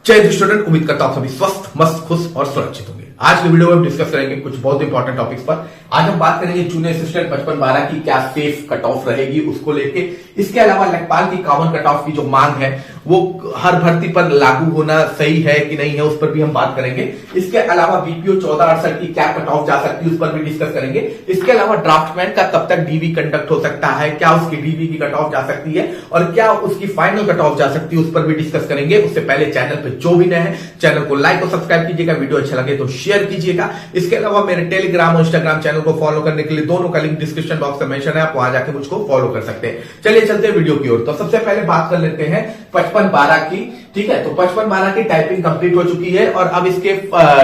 जय स्टूडेंट, उम्मीद करता हूं सभी स्वस्थ, मस्त, खुश और सुरक्षित होंगे। आज की वीडियो में हम डिस्कस करेंगे कुछ बहुत इंपॉर्टेंट टॉपिक्स पर। आज हम बात करेंगे जूनियर असिस्टेंट 55-12 की क्या सेफ कट ऑफ रहेगी उसको लेके। इसके अलावा लेखपाल की कॉमन कट ऑफ की जो मांग है वो हर भर्ती पर लागू होना सही है कि नहीं है, उस पर भी हम बात करेंगे। इसके अलावा बीपीओ 1468 की क्या कट ऑफ जा सकती है उस पर भी डिस्कस करेंगे। इसके अलावा ड्राफ्टमैन का कब तक डीवी कंडक्ट हो सकता है, क्या उसकी डीवी की कट ऑफ जा सकती है और क्या उसकी फाइनल कट ऑफ जा सकती है, उस पर भी डिस्कस करेंगे। उससे पहले चैनल पे जो भी नए हैं चैनल को लाइक और सब्सक्राइब कीजिएगा, वीडियो अच्छा लगे तो शेयर कीजिएगा। इसके अलावा मेरे टेलीग्राम और इंस्टाग्राम चैनल को फॉलो करने के लिए दोनों का लिंक डिस्क्रिप्शन बॉक्स में मेंशन है, आप वहां जाके मुझको फॉलो कर सकते हैं। चलिए चलते हैं वीडियो की ओर। तो सबसे पहले बात कर लेते हैं 55-12 की। ठीक है, तो 55-12 की टाइपिंग कंप्लीट हो चुकी है और अब इसके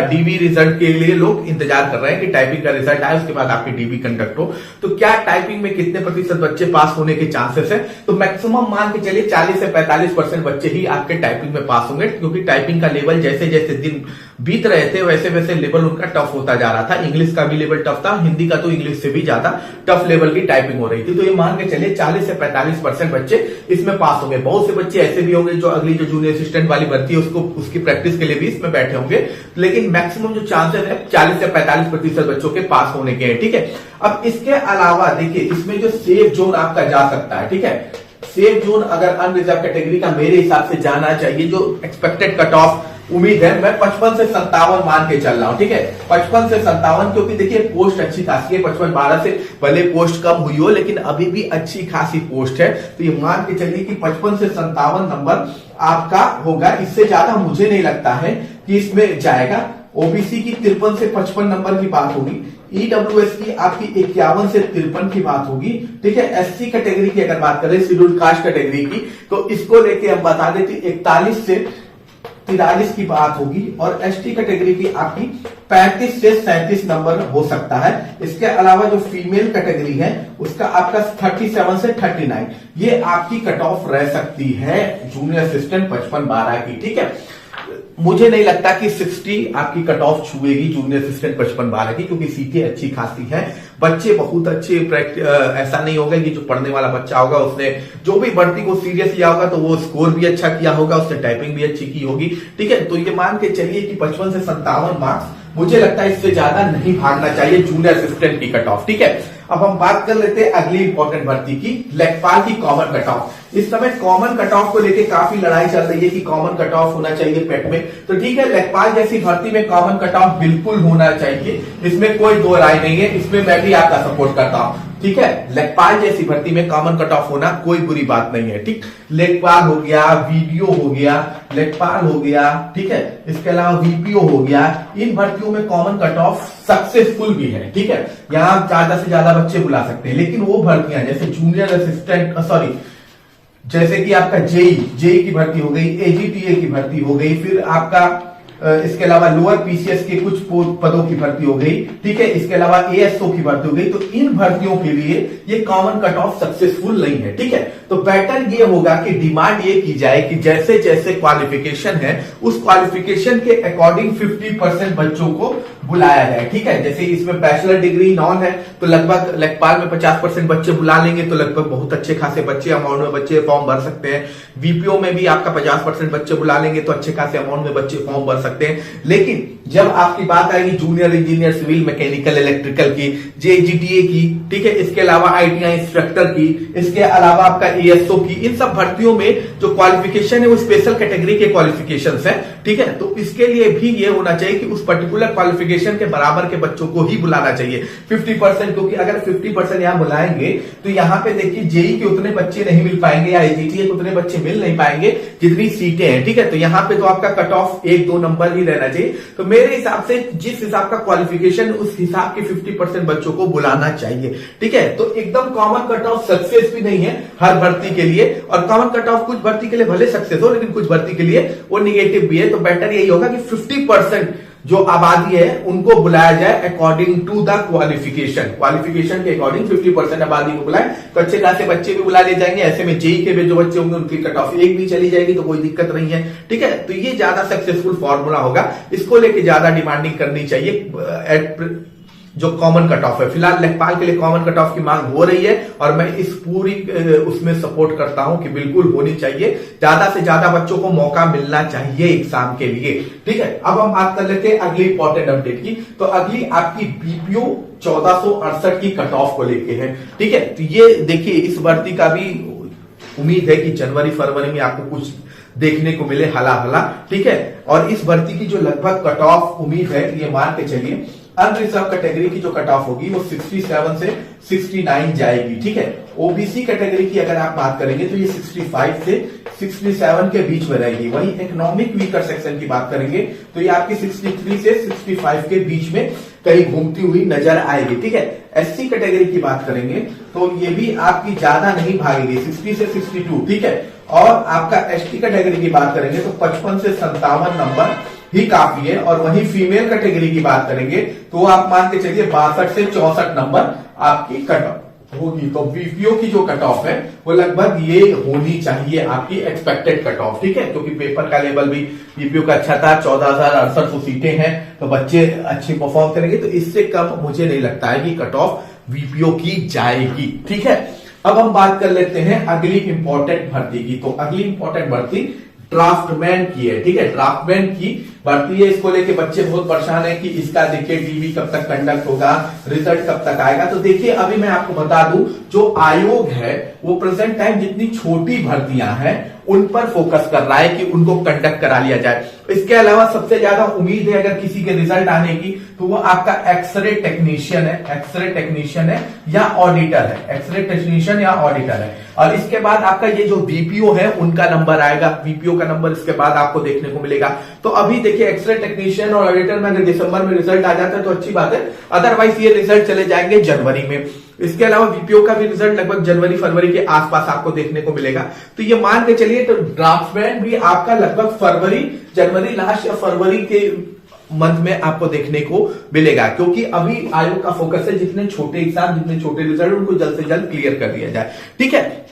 डीबी रिजल्ट के लिए लोग इंतजार कर रहे हैं कि टाइपिंग का रिजल्ट आए, उसके बाद आपकी डीबी कंडक्ट हो। तो क्या टाइपिंग में कितने प्रतिशत बच्चे पास होने के चांसेस है? तो मैक्सिमम मान के चलिए 40 से 45% बच्चे ही आपके टाइपिंग में पास होंगे, क्योंकि टाइपिंग का लेवल जैसे जैसे दिन बीत रहे थे वैसे वैसे लेवल उनका टफ होता जा रहा था। इंग्लिश का भी लेवल टफ था, हिंदी का तो इंग्लिश से भी ज्यादा टफ लेवल की टाइपिंग हो रही थी। तो ये मान के चलिए 40 से 45% बच्चे इसमें पास होंगे। बहुत से बच्चे ऐसे भी होंगे जो अगली जो जूनियर असिस्टेंट वाली भर्ती है उसको उसकी प्रैक्टिस के लिए भी इसमें बैठे होंगे, लेकिन मैक्सिमम जो चांसेस है 40 से 45% बच्चों के पास होने के हैं। ठीक है, अब इसके अलावा देखिए इसमें जो सेफ जोन आपका जा सकता है, ठीक है, सेफ जोन अगर अनरिजर्व कैटेगरी का मेरे हिसाब से जाना चाहिए, जो एक्सपेक्टेड कट ऑफ उम्मीद है मैं 55 से 57 मान के चल रहा हूं। ठीक है, 55 से 57, क्योंकि देखिए पोस्ट अच्छी खासी है। 55-12 से भले पोस्ट कम हुई हो लेकिन अभी भी अच्छी खासी पोस्ट है, तो ये मान के चलिए कि 55 से 57 नंबर आपका होगा। इससे ज्यादा मुझे नहीं लगता है कि इसमें जाएगा। ओबीसी की 53 से 55 नंबर की बात होगी, ईडब्ल्यूएस की आपकी 51 से 53 की बात होगी। ठीक है, एससी कैटेगरी की अगर बात करें, शेड्यूल्ड कास्ट कैटेगरी की, तो इसको लेके हम बता देते 41 से 43 की बात होगी और एसटी कैटेगरी की आपकी 35 से 37 नंबर हो सकता है। इसके अलावा जो फीमेल कैटेगरी है उसका आपका 37 से 39 ये आपकी कट ऑफ रह सकती है जूनियर असिस्टेंट 55-12 की। ठीक है, मुझे नहीं लगता कि 60 आपकी कट ऑफ छुएगी जूनियर असिस्टेंट 55-12 की, क्योंकि सीटें अच्छी खासी हैं, बच्चे बहुत अच्छे। ऐसा नहीं होगा कि जो पढ़ने वाला बच्चा होगा उसने जो भी भर्ती को सीरियस लिया होगा तो वो स्कोर भी अच्छा किया होगा, उसने टाइपिंग भी अच्छी की होगी। ठीक है, तो ये मान के चलिए कि 55 से 57 मार्क्स, मुझे लगता है इससे ज्यादा नहीं भागना चाहिए जूनियर असिस्टेंट की कट ऑफ। ठीक है, अब हम बात कर लेते हैं अगली इंपॉर्टेंट भर्ती की, लेखपाल की कॉमन कट ऑफ। इस समय कॉमन कट ऑफ को लेके काफी लड़ाई चल रही है कि कॉमन कट ऑफ होना चाहिए पेट में। तो ठीक है, लेखपाल जैसी भर्ती में कॉमन कट ऑफ बिल्कुल होना चाहिए, इसमें कोई दो राय नहीं है, इसमें मैं भी आपका सपोर्ट करता हूं। ठीक है, लेखपाल जैसी भर्ती में कॉमन कट ऑफ होना कोई बुरी बात नहीं है। ठीक, लेखपाल हो गया, वीडियो हो गया, लेखपाल हो गया, ठीक है, इसके अलावा वीपीओ हो गया, इन भर्तियों में कॉमन कट ऑफ सक्सेसफुल भी है। ठीक है, यहां ज्यादा से ज्यादा बच्चे बुला सकते हैं, लेकिन वो भर्तियां जैसे जूनियर असिस्टेंट जैसे कि आपका जेई की भर्ती हो गई, एजीटीए की भर्ती हो गई, फिर आपका इसके अलावा लोअर पीसीएस के कुछ पदों की भर्ती हो गई। ठीक है, इसके अलावा एएसओ की भर्ती हो गई। तो इन भर्तियों के लिए ये कॉमन कट ऑफ सक्सेसफुल नहीं है। ठीक है, तो बेटर ये होगा कि डिमांड ये की जाए कि जैसे जैसे क्वालिफिकेशन है उस क्वालिफिकेशन के अकॉर्डिंग 50% बच्चों को बुलाया जाए। ठीक है, जैसे इसमें बैचलर डिग्री नॉन है तो लगभग लेखपाल में 50% बच्चे बुला लेंगे, तो लगभग बहुत अच्छे खासे बच्चे अमाउंट में बच्चे फॉर्म भर सकते हैं। वीपीओ में भी आपका 50% बच्चे बुला लेंगे तो अच्छे खासे अमाउंट में बच्चे फॉर्म भर सकते हैं। लेकिन जब आपकी बात आएगी junior engineer, civil, mechanical, electrical की, जेजीटीए की, ठीक है, इसके अलावा आईटीआई इंस्ट्रक्टर की, इसके अलावा आपका एएसओ की, इन सब भर्तियों में जो क्वालिफिकेशन है वो स्पेशल कैटेगरी के क्वालिफिकेशन है। ठीक है, तो इसके लिए भी ये होना चाहिए कि उस पर्टिकुलर क्वालिफिकेशन के बराबर के बच्चों को ही बुलाना चाहिए 50%, क्योंकि अगर 50% यहां बुलाएंगे तो यहां पे देखिए जेई के उतने बच्चे नहीं मिल पाएंगे या एजीटीए के उतने बच्चे मिल नहीं पाएंगे जितनी सीटें हैं। ठीक है, तो यहां पे तो आपका कट ऑफ 1-2 नंबर ही रहना चाहिए। तो मेरे हिसाब से जिस हिसाब का क्वालिफिकेशन उस हिसाब के 50% बच्चों को बुलाना चाहिए। ठीक है, तो एकदम कॉमन कट ऑफ सक्सेस भी नहीं है हर भर्ती के लिए, और कॉमन कट ऑफ कुछ भर्ती के लिए भले सक्सेस हो लेकिन कुछ भर्ती के लिए वो निगेटिव भी है। तो बेटर यही होगा कि 50% जो आबादी है उनको बुलाया जाए अकॉर्डिंग टू द क्वालिफिकेशन के अकॉर्डिंग 50% आबादी को बुलाए तो अच्छे खासे बच्चे भी बुला ले जाएंगे। ऐसे में जेई के भी जो बच्चे होंगे उनकी कट ऑफ 1 भी चली जाएगी तो कोई दिक्कत नहीं है। ठीक है, तो ये ज्यादा सक्सेसफुल फॉर्मूला होगा, इसको लेके ज्यादा डिमांडिंग करनी चाहिए जो कॉमन कट ऑफ है। फिलहाल लेखपाल के लिए कॉमन कट ऑफ की मांग हो रही है और मैं इस पूरी उसमें सपोर्ट करता हूं कि बिल्कुल होनी चाहिए, ज्यादा से ज्यादा बच्चों को मौका मिलना चाहिए एग्जाम के लिए। ठीक है, अब हम बात कर लेते हैं अगली इंपॉर्टेंट अपडेट की। तो अगली आपकी बीपीओ 1468 की कट ऑफ को लेके है। ठीक है, तो ये देखिए इस भर्ती का भी उम्मीद है कि जनवरी फरवरी में आपको कुछ देखने को मिले हला। ठीक है, और इस भर्ती की जो लगभग कट ऑफ उम्मीद है, ये मान के चलिए अनरिजर्व कैटेगरी की जो कट ऑफ होगी वो 67 से 69 जाएगी। ठीक है, ओबीसी कैटेगरी की अगर आप बात करेंगे तो ये 65 से 67 के बीच में रहेगी। वहीं इकोनॉमिक वीकर सेक्शन की बात करेंगे तो ये आपकी 63 से 65 के बीच में कहीं घूमती हुई नजर आएगी। ठीक है, एससी कैटेगरी की बात करेंगे तो ये भी आपकी ज्यादा नहीं भागेगी, 60 से 62। ठीक है, और आपका एसटी कैटेगरी की बात करेंगे तो 55 से 57 नंबर ही काफी है। और वहीं फीमेल कैटेगरी की बात करेंगे तो आप मान के चलिए 62 से 64 नंबर आपकी कट ऑफ होगी। तो बीपीओ की जो कट ऑफ है वो लगभग ये होनी चाहिए आपकी एक्सपेक्टेड कट ऑफ। ठीक है, क्योंकि पेपर का लेवल भी बीपीओ का अच्छा था, 14,068 सीटें हैं तो बच्चे अच्छे परफॉर्म करेंगे, तो इससे कम मुझे नहीं लगता है कि कट ऑफ बीपीओ की जाएगी। ठीक है, अब हम बात कर लेते हैं अगली इंपॉर्टेंट भर्ती की। तो अगली इंपॉर्टेंट भर्ती ड्राफ्टमैन की है। ठीक है, ड्राफ्टमैन की भर्ती है, इसको लेके बच्चे बहुत परेशान है कि इसका देखिए डीवी कब तक कंडक्ट होगा, रिजल्ट कब तक आएगा। तो देखिए अभी मैं आपको बता दूं, जो आयोग है वो प्रेजेंट टाइम जितनी छोटी भर्तियां हैं उन पर फोकस कर रहा है कि उनको कंडक्ट करा लिया जाए। इसके अलावा सबसे ज्यादा उम्मीद है अगर किसी के रिजल्ट आने की तो वो आपका एक्सरे टेक्नीशियन है या ऑडिटर है, एक्सरे टेक्नीशियन या ऑडिटर है। और इसके बाद आपका ये जो बीपीओ है उनका नंबर आएगा, बीपीओ का नंबर इसके बाद आपको देखने को मिलेगा। तो अभी देखिए एक्सरे टेक्नीशियन और ऑडिटर में अगर दिसंबर में रिजल्ट आ जाता है तो अच्छी बात है, अदरवाइज ये रिजल्ट चले जाएंगे जनवरी में। इसके अलावा बीपीओ का भी रिजल्ट लगभग जनवरी फरवरी के आसपास आपको देखने को मिलेगा। तो ये मान के चलिए तो ड्राफ्टमैन भी आपका लगभग जनवरी लास्ट या फरवरी के मंथ में आपको देखने को मिलेगा, क्योंकि अभी आयोग का फोकस है जितने छोटे एग्जाम, जितने छोटे रिजल्ट उनको जल्द से जल्द क्लियर कर दिया जाए। ठीक है,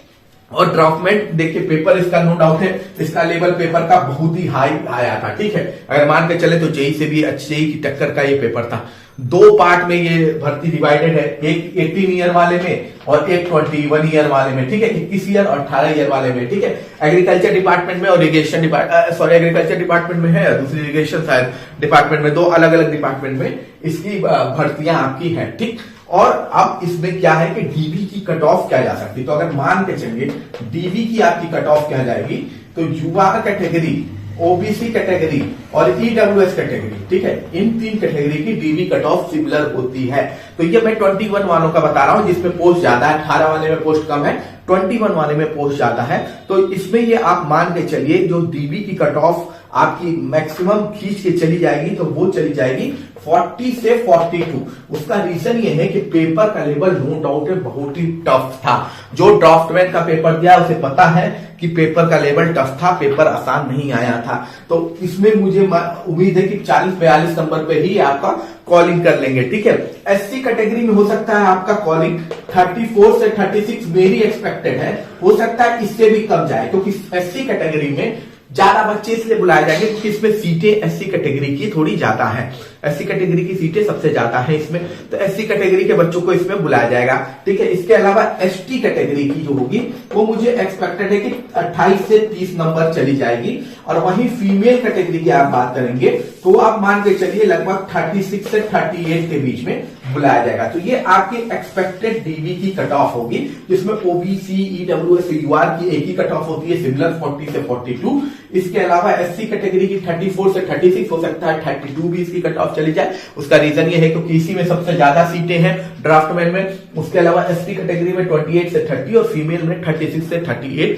और ड्राफ्टमैन देखिए पेपर इसका नो डाउट है, इसका लेवल पेपर का बहुत ही हाई आया था। ठीक है, अगर मान के चले तो जेई से भी अच्छे की टक्कर का ये पेपर था। 2 पार्ट में ये भर्ती डिवाइडेड है, एक 18 ईयर वाले में और एक 21 ईयर वाले में। ठीक है, 21 ईयर और 18 ईयर वाले में। ठीक है, एग्रीकल्चर डिपार्टमेंट में और इरिगेशन एग्रीकल्चर डिपार्टमेंट में है, दूसरी इरिगेशन शायद डिपार्टमेंट में, 2 अलग अलग डिपार्टमेंट में इसकी भर्तियां आपकी हैं। ठीक, और अब इसमें क्या है कि डीबी की कट ऑफ क्या जा सकती है। तो अगर मान के चलिए डीबी की आपकी कट ऑफ क्या जाएगी तो युवा कैटेगरी, ओबीसी कैटेगरी और ईडब्ल्यूएस कैटेगरी, ठीक है, इन 3 कैटेगरी की डीबी कट ऑफ सिमिलर होती है। तो ये मैं 21 वालों का बता रहा हूं जिसमें पोस्ट ज्यादा है, 18 वाले में पोस्ट कम है, 21 वाले में पोस्ट ज्यादा है। तो इसमें ये आप मान के चलिए जो डीबी की कट ऑफ आपकी मैक्सिमम खींच के चली जाएगी तो वो चली जाएगी 40 से 42। उसका रीजन ये है कि पेपर का लेवल नो डाउट है बहुत ही टफ था। जो ड्राफ्टमैन का पेपर दिया उसे पता है कि पेपर का लेवल टफ था, पेपर आसान नहीं आया था। तो इसमें मुझे उम्मीद है कि 40-42 नंबर पे ही आपका कॉलिंग कर लेंगे। ठीक है, एससी कैटेगरी में हो सकता है आपका कॉलिंग 34 से 36 मेरी एक्सपेक्टेड है, हो सकता है इससे भी कम जाए, क्योंकि एससी कैटेगरी में ज्यादा बच्चे इसलिए बुलाए जाएंगे क्योंकि इसमें सीटें एससी कैटेगरी की थोड़ी ज्यादा है, एससी कैटेगरी की सीटें सबसे ज्यादा है इसमें, तो एससी कैटेगरी के बच्चों को इसमें बुलाया जाएगा। ठीक है, इसके अलावा एसटी कैटेगरी की जो होगी वो मुझे एक्सपेक्टेड है कि 28 से 30 नंबर चली जाएगी। और वहीं फीमेल कैटेगरी की आप बात करेंगे तो आप मान के चलिए लगभग 36 से 38 के बीच में बुलाया जाएगा। तो ये आपकी एक्सपेक्टेड डीबी की कट ऑफ होगी, जिसमें ओबीसी, ईडब्ल्यूएस, यूआर की एक ही कट ऑफ होती है सिमिलर 40 से 42। इसके अलावा एससी कैटेगरी की 34 से 36 हो सकता है 32 भी इसकी कट ऑफ चली जाए। उसका रीजन ये है क्योंकि इसी में सबसे ज्यादा सीटें हैं ड्राफ्टमैन में। उसके अलावा एसटी कैटेगरी में 28 से 30 और फीमेल में 36 से 38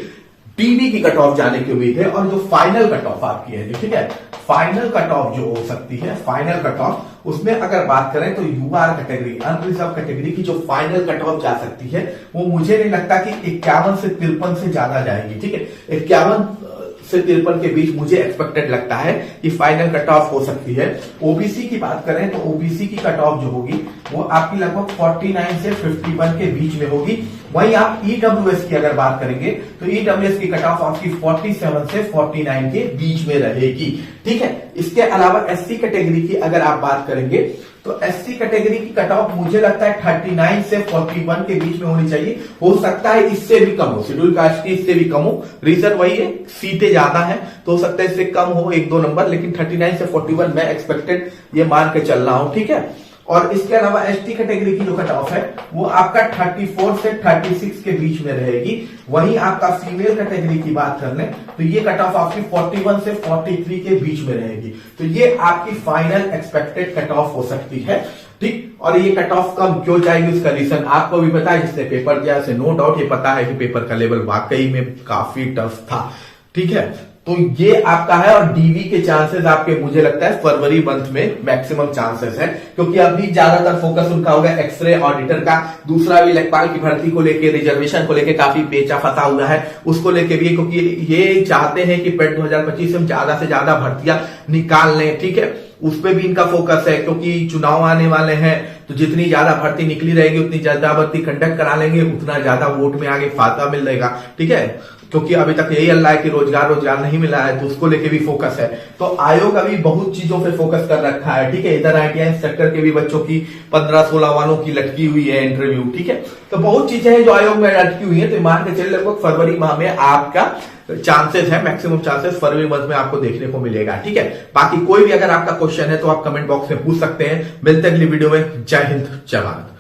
डीबी की कट ऑफ जाने की उम्मीद है। और जो फाइनल कट ऑफ आपकी है, ठीक है, फाइनल कट ऑफ जो हो सकती है, फाइनल कट ऑफ उसमें अगर बात करें तो यूआर कैटेगरी, अनरिजर्व कैटेगरी की जो फाइनल कट ऑफ जा सकती है वो मुझे नहीं लगता कि 51 से 53 से ज्यादा जाएगी। ठीक है, 51 से 53 के बीच मुझे एक्सपेक्टेड लगता है कि फाइनल कट ऑफ हो सकती है। ओबीसी की बात करें तो ओबीसी की कट ऑफ जो होगी वो आपकी लगभग 49 से 51 के बीच में होगी। वहीं आप ईडब्ल्यूएस की अगर बात करेंगे तो ईडब्ल्यूएस की कट ऑफ आपकी 47 से 49 के बीच में रहेगी। ठीक है, इसके अलावा एससी कैटेगरी की अगर आप बात करेंगे तो एससी कैटेगरी की कट ऑफ मुझे लगता है 39 से 41 के बीच में होनी चाहिए। हो सकता है इससे भी कम हो, शेड्यूल कास्ट की इससे भी कम हो, रीजन वही है सीटें ज्यादा है तो हो सकता है इससे कम हो 1-2 नंबर, लेकिन 39 से 41 मैं एक्सपेक्टेड ये मान के चल रहा हूं, ठीक है। और इसके अलावा एसटी कैटेगरी की जो कट ऑफ है वो आपका 34 से 36 के बीच में रहेगी। वहीं आपका फीमेल कैटेगरी की बात कर लें तो ये कट ऑफ आपकी 41 से 43 के बीच में रहेगी। तो ये आपकी फाइनल एक्सपेक्टेड कट ऑफ हो सकती है, ठीक। और ये कट ऑफ कम क्यों जाएगी उसका रीजन आपको भी पता है, जिसने पेपर दिया उसे नो डाउट ये पता है कि पेपर का लेवल वाकई में काफी टफ था, ठीक है। तो ये आपका है और डीवी के चांसेस आपके मुझे लगता है फरवरी मंथ में मैक्सिमम चांसेस है, क्योंकि अभी ज्यादातर फोकस उनका होगा एक्सरे ऑडिटर का। दूसरा भी लेखपाल की भर्ती को लेके, रिजर्वेशन को लेके काफी पेचा फंसा हुआ है, उसको लेके भी, क्योंकि ये चाहते हैं कि पेट 2025 में ज्यादा से ज्यादा भर्तियां निकाल लें, ठीक है। उस पर भी इनका फोकस है, क्योंकि चुनाव आने वाले हैं तो जितनी ज्यादा भर्ती निकली रहेगी उतनी ज्यादा भर्ती कंडक्ट करा लेंगे, उतना ज्यादा वोट में आगे फायदा मिल जाएगा, ठीक है। क्योंकि अभी तक यही अल्लाह है कि रोजगार नहीं मिला है, तो उसको लेके भी फोकस है। तो आयोग अभी बहुत चीजों पे फोकस कर रखा है, ठीक है। इधर आईटीआई सेक्टर के भी बच्चों की 15-16 वालों की लटकी हुई है इंटरव्यू, ठीक है। तो बहुत चीजें हैं जो आयोग में लटकी हुई है। तो मान के चलिए लगभग फरवरी माह में आपका चांसेस है, मैक्सिमम चांसेस फरवरी मंथ में आपको देखने को मिलेगा, ठीक है। बाकी कोई भी अगर आपका क्वेश्चन है तो आप कमेंट बॉक्स में पूछ सकते हैं। मिलते हैं अगली वीडियो में। जय हिंद, जय भारत।